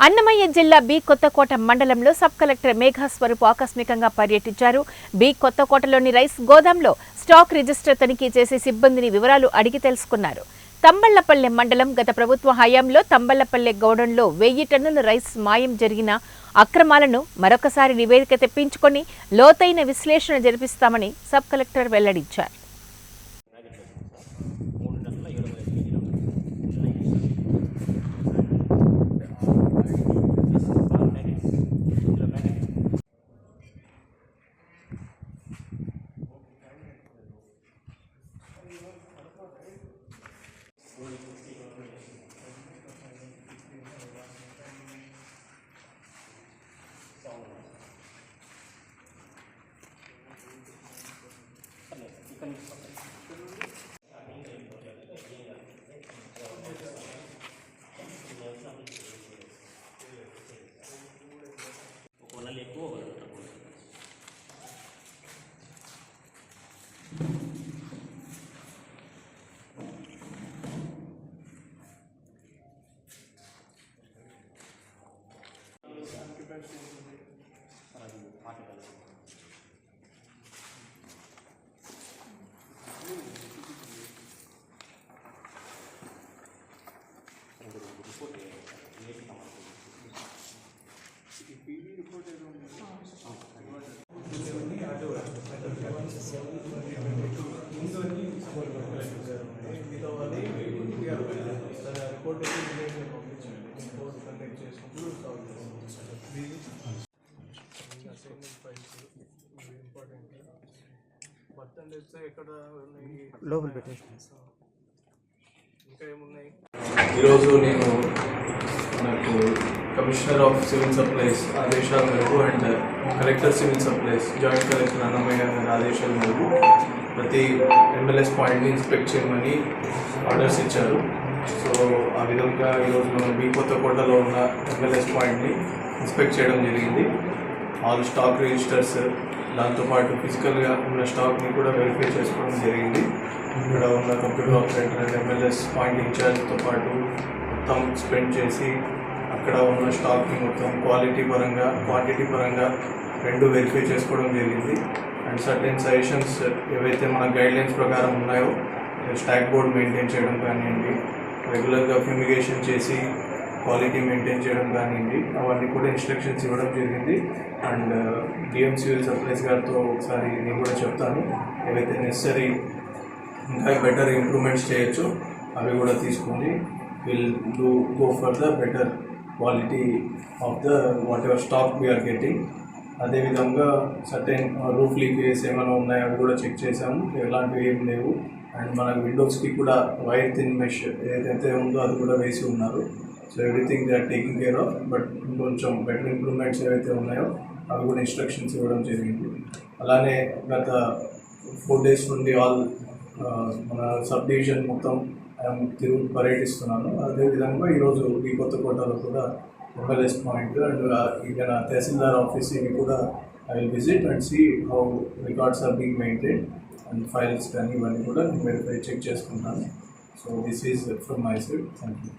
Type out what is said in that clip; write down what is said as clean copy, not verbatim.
అన్నమయ్య జిల్లా బి కొత్తకోట మండలంలో sub collector Megha Swaroop ఆకస్మికంగా పర్యటించారు. బి కొత్తకోటలోని రైస్ గోదాంలో స్టాక్ రిజిస్టర్ తనిఖీ చేసి సిబ్బందిని వివరాలు అడిగి తెలుసుకున్నారు. తంబళ్లపల్లె మండలం గత ప్రభుత్వ హయాంలో తంబళ్లపల్లె గోడౌన్లో 1000 టన్నుల రైస్ మాయం జరిగిన అక్రమాలను మరొకసారి నివేదిక తెప్పించుకొని లోతైన విశ్లేషణ జరిపిస్తామని సబ్ కలెక్టర్ వెల్లడించారు. ఈరోజు నేను నాకు కమిషనర్ ఆఫ్ సివిల్ సప్లైస్ ఆదేశాల మేరకు and collector civil supplies joint collector Annamayya గారి ఆదేశాల మేరకు ప్రతి ఎంఎల్ఎస్ పాయింట్ని ఇన్స్పెక్ట్ చేయమని ఆర్డర్స్ ఇచ్చారు. సో ఆ విధంగా ఈరోజు మనం బి కొత్తకోటలో ఉన్న ఎంఎల్ఎస్ పాయింట్ని ఇన్స్పెక్ట్ చేయడం జరిగింది. ఆల్ స్టాక్ రిజిస్టర్స్ దాంతోపాటు ఫిజికల్గా ఉన్న స్టాక్ని కూడా వెరిఫై చేసుకోవడం జరిగింది. ఇక్కడ ఉన్న computer operator and MLS point ఇన్ఛార్జ్తో పాటు మొత్తం స్పెండ్ చేసి అక్కడ ఉన్న స్టాక్ని మొత్తం క్వాలిటీ పరంగా క్వాంటిటీ పరంగా రెండు వెరిఫై చేసుకోవడం జరిగింది. అండ్ సర్టెన్ సజెషన్స్ ఏవైతే మన గైడ్లైన్స్ ప్రకారం ఉన్నాయో స్టాక్ బోర్డ్ మెయింటైన్ చేయడం కానివ్వండి, రెగ్యులర్గా ఫ్యూమిగేషన్ చేసి క్వాలిటీ మెయింటైన్ చేయడం కానివ్వండి, అవన్నీ కూడా ఇన్స్ట్రక్షన్స్ ఇవ్వడం జరిగింది. అండ్ డిఎం సివిల్ సప్లైస్ గారితో ఒకసారి నేను కూడా చెప్తాను, ఏవైతే నెసరీ ఇంకా బెటర్ ఇంప్రూవ్మెంట్స్ చేయొచ్చు అవి కూడా తీసుకొని will go for the better quality of the whatever stock we are getting. అదేవిధంగా సర్టెన్ రూఫ్ లీకేజ్ ఏమైనా ఉన్నాయో అవి కూడా చెక్ చేసాము, ఎలాంటివి ఏం లేవు. అండ్ మన విండోస్కి కూడా వైర్ థిన్ మెష్ ఏదైతే ఉందో అది కూడా వేసి ఉన్నారు. So everything they are taking care of. But ఇంకొంచెం బెటర్ ఇంప్రూవ్మెంట్స్ ఏవైతే ఉన్నాయో అవి కూడా ఇన్స్ట్రక్షన్స్ ఇవ్వడం జరిగింది. అలానే గత 4 days నుండి ఆల్ మన సబ్ డివిజన్ మొత్తం పర్యటిస్తున్నాను. అదేవిధంగా ఈరోజు ఈ కొత్తకోటలో కూడా ఎంఎల్ఎస్ పాయింట్ అండ్ ఇక్కడ తహసీల్దార్ ఆఫీస్ ఇవి కూడా I will visit and see how records are being maintain and files కానీ ఇవన్నీ కూడా నేను వెరిఫై చెక్ చేసుకుంటాను. So this is from my side. Thank you.